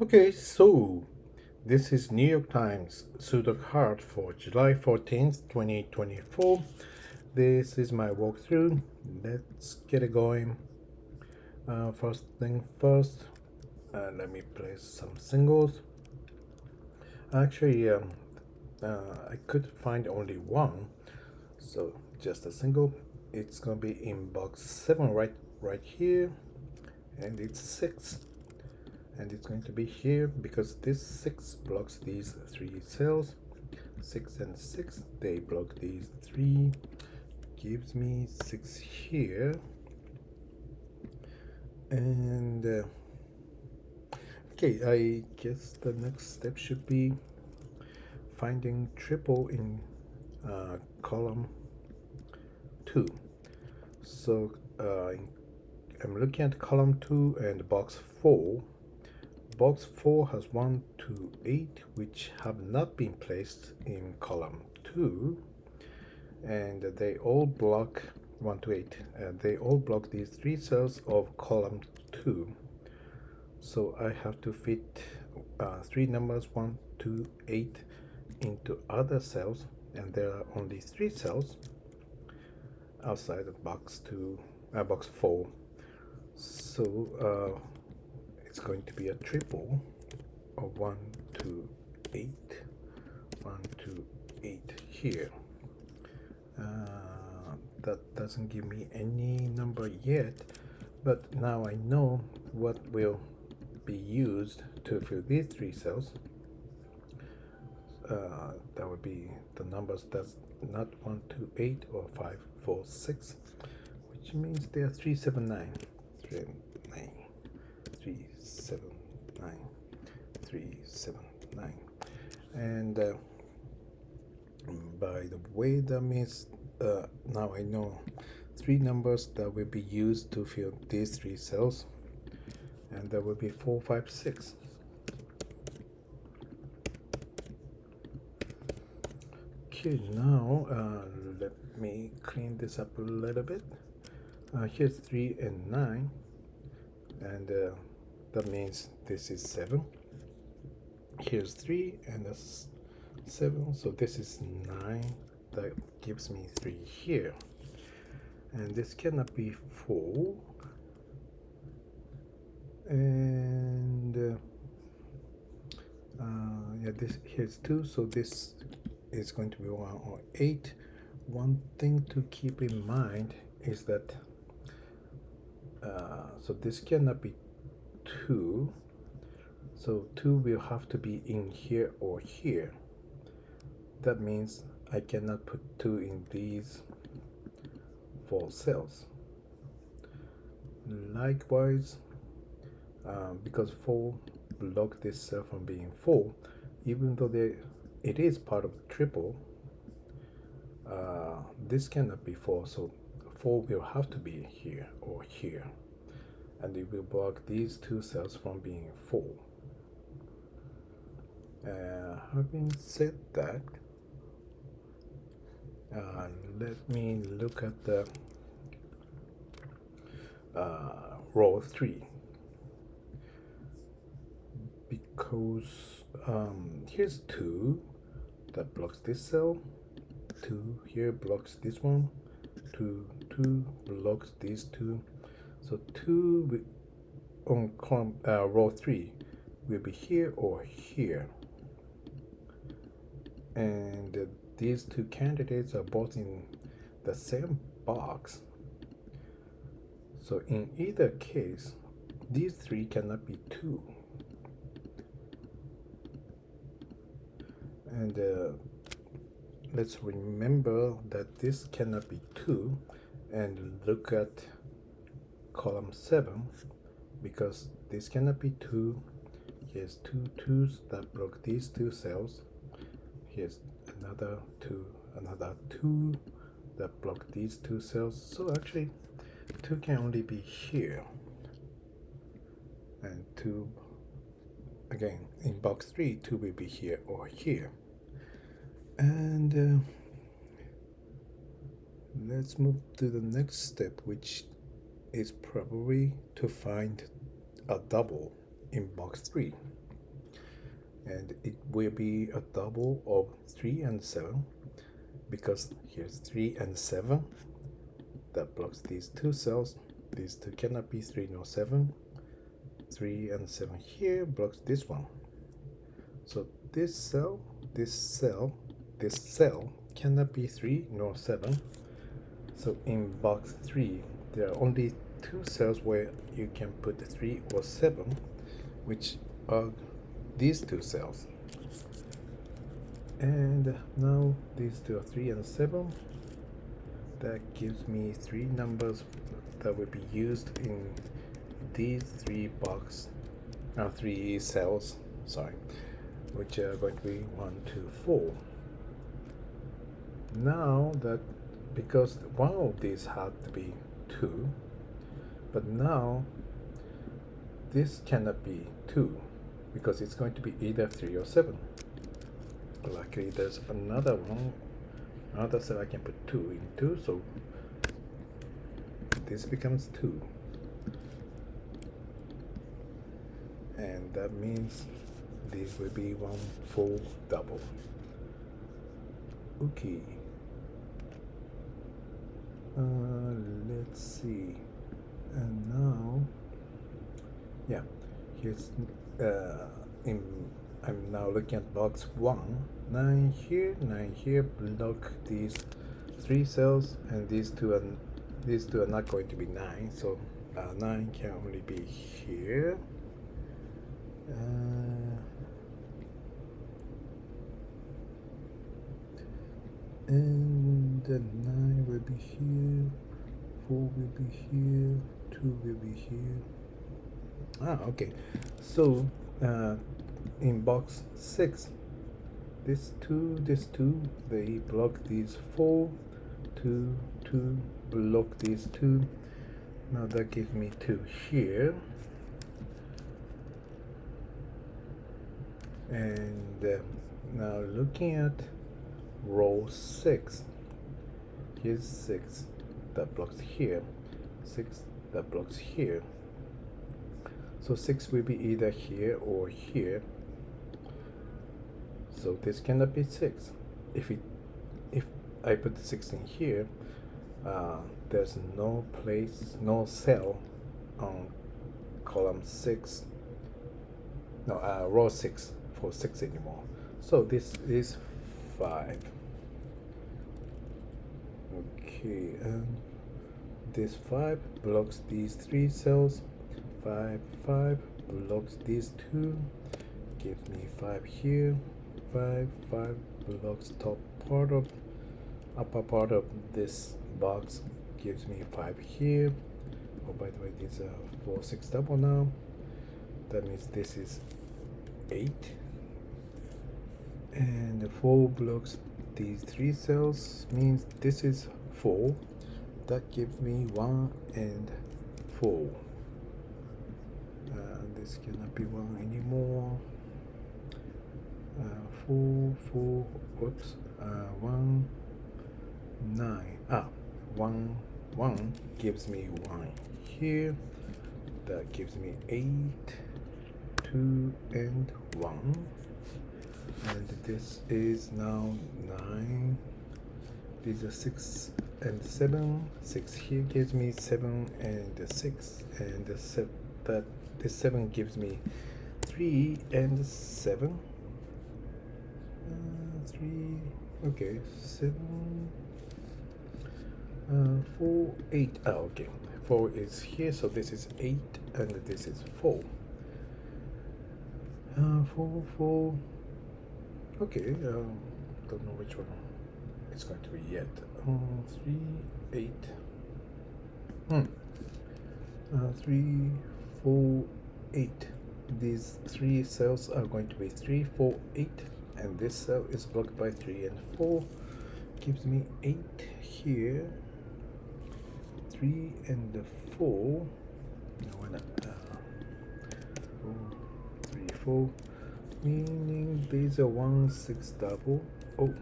Okay, so this is New York Times Sudoku Card for July 14th, 2024. This is my walkthrough. Let's get it going. First thing first, let me place some singles. Actually, I could find only one, so just a single. It's gonna be in box 7 right here, and it's 6. And it's going to be here because this 6 blocks these 3 cells. 6 and 6, they block these 3, gives me 6 here. And okay, I guess the next step should be finding triple in column 2. So I'm looking at column 2 and box 4. Box 4 has 1 to 8, which have not been placed in column 2, and they all block 1 to 8. They all block these 3 cells of column 2. So I have to fit 3 numbers 1 to 8 into other cells, and there are only 3 cells outside of box 4. So it's going to be a triple of 1 to 8, 1 to 8 here. That doesn't give me any number yet, but now I know what will be used to fill these 3 cells. That would be the numbers that's not 1 to 8 or 5, 4, 6, which means they are 3, 7, 9, 3, 9, 3, 7, 9, 3, 7, 9. And by the way, that means now I know 3 numbers that will be used to fill these 3 cells, and that will be 4, 5, 6. Okay, now let me clean this up a little bit. Here's 3 and 9, and that means this is 7. Here's 3 and that's 7, so this is 9. That gives me 3 here, and this cannot be 4. And yeah, this here's 2, so this is going to be 1 or 8. One thing to keep in mind is that so this cannot be 2, so 2 will have to be in here or here. That means I cannot put 2 in these 4 cells. Likewise, because 4 block this cell from being 4, even though it is part of the triple, this cannot be 4, so 4 will have to be here or here, and it will block these 2 cells from being 4. Having said that, let me look at the row 3, because here's 2 that blocks this cell, 2 here blocks this one, 2 blocks these 2, so 2 on column row 3 will be here or here, and these 2 candidates are both in the same box. So in either case, these 3 cannot be 2. And let's remember that this cannot be 2, and look at column 7, because this cannot be 2. Here's 2 2s that block these 2 cells. Here's another 2 that block these 2 cells. So actually 2 can only be here, and 2 again in box 3, 2 will be here or here. And let's move to the next step, which is probably to find a double in box 3. and it will be a double of 3 and 7, because here's 3 and 7 that blocks these two cells. These two cannot be 3 nor 7. 3 and 7 here blocks this one. So this cell cannot be 3 nor 7. So in box 3 there are only two cells where you can put 3 or 7, which are these two cells. And now these two are 3 and 7. That gives me 3 numbers that will be used in these 3 cells, which are going to be 1, 2, 4. Now that, because one of these had to be 2, but now this cannot be 2 because it's going to be either 3 or 7. Luckily there's another cell I can put 2 into, so this becomes 2. And that means this will be 1 full double. Okay. Let's see. And now, yeah, here's I'm now looking at box 1. 9 here, block these 3 cells, and these two are not going to be 9, so 9 can only be here. And the 9 will be here, 4 will be here, 2 will be here. Okay. So in box 6, this 2, they block these 4, 2, 2, block these 2. Now that gives me 2 here. And now looking at row 6, here's 6 that blocks here, 6 that blocks here. So 6 will be either here or here. So this cannot be 6. If I put the 6 in here, there's no cell on column 6, row 6 for 6 anymore. So this is 5. Okay, and this 5 blocks these 3 cells. 5 blocks these 2, gives me 5 here. 5 blocks upper part of this box, gives me 5 here. Oh, by the way, these are 4, 6 double now. That means this is 8. And the 4 blocks these 3 cells, means this is 4. That gives me 1 and 4. This cannot be 1 anymore. 4, oops, 1, 9. 1 gives me 1 here. That gives me 8, 2, and 1. And this is now 9. These are 6 and 7. 6 here gives me 7 and 6, and this 7 gives me 3 and 7. 3, okay, 7, 4, 8. Okay, 4 is here, so this is 8, and this is 4. 4. Okay, don't know which one it's going to be yet. 3, 8. 3, 4, 8. These 3 cells are going to be 3, 4, 8, and this cell is blocked by 3 and 4. Gives me 8 here. 3 and 4. No, why not? 4, 3, 4. Meaning these are 1, 6 double. Oh.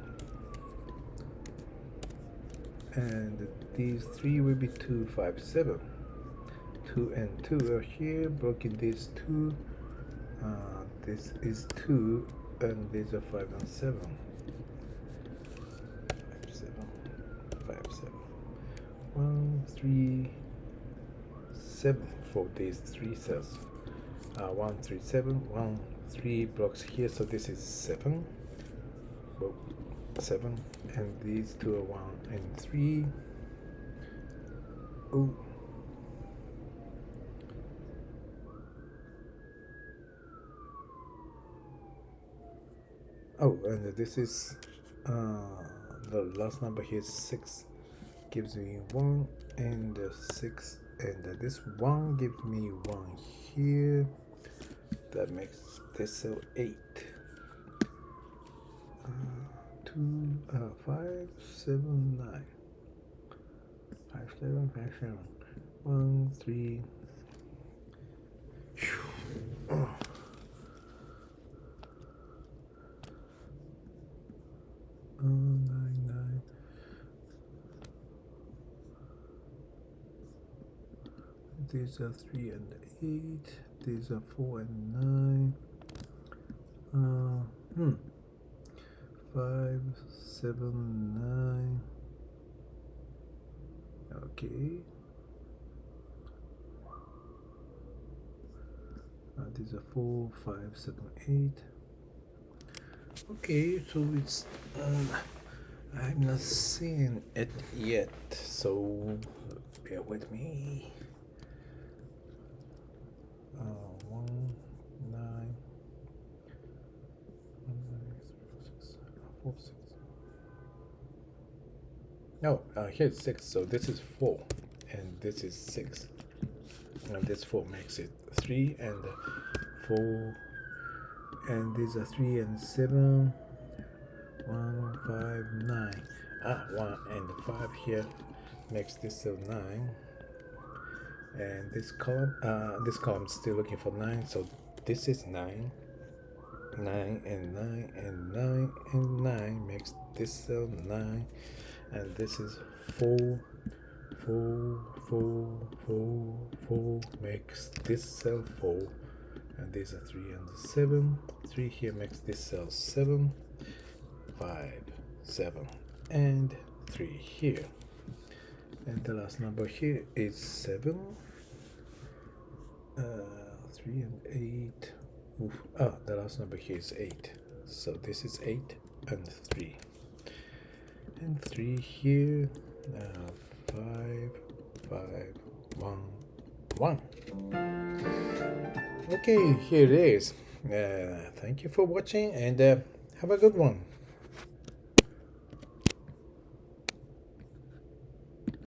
And these 3 will be 2, 5, 7. 2 and 2 are here, blocking these 2. this is 2, and these are 5 and 7. 5, 7, 5, 7. 1, 3, 7 for these 3 cells. 1, 3, 7, 1, 3 blocks here, so this is 7. Well, 7, and these 2 are 1 and 3. Oh. Oh, and this is the last number here is 6, gives me 1 and 6, and this 1 gives me 1 here. That makes this cell 8. 2, 5, 7, 9. 5, 7, 5, 7. 1, 3. Oh. 9, 9. These are 3 and 8. These are 4 and 9. 5, 7, 9. Okay. These are 4, 5, 7, 8. Okay, so it's I'm not seeing it yet, so bear with me. 1, 9, 4, 6. No, here's 6, so this is 4, and this is 6, and this 4 makes it 3 and 4, and these are 3 and 7. 1, 5, 9. 1 and 5 here makes this cell 9, and this column is still looking for 9, so this is 9. 9 and 9 and 9 and 9 makes this cell 9, and this is 4. 4, 4, 4, 4 makes this cell 4, and these are 3 and 7. 3 here makes this cell 7. 5, 7, and 3 here, and the last number here is 7. 3 and 8. The last number here is 8, so this is 8 and 3, and 3 here. 5, 5, 1, 1. Okay, here it is. Thank you for watching, and have a good one.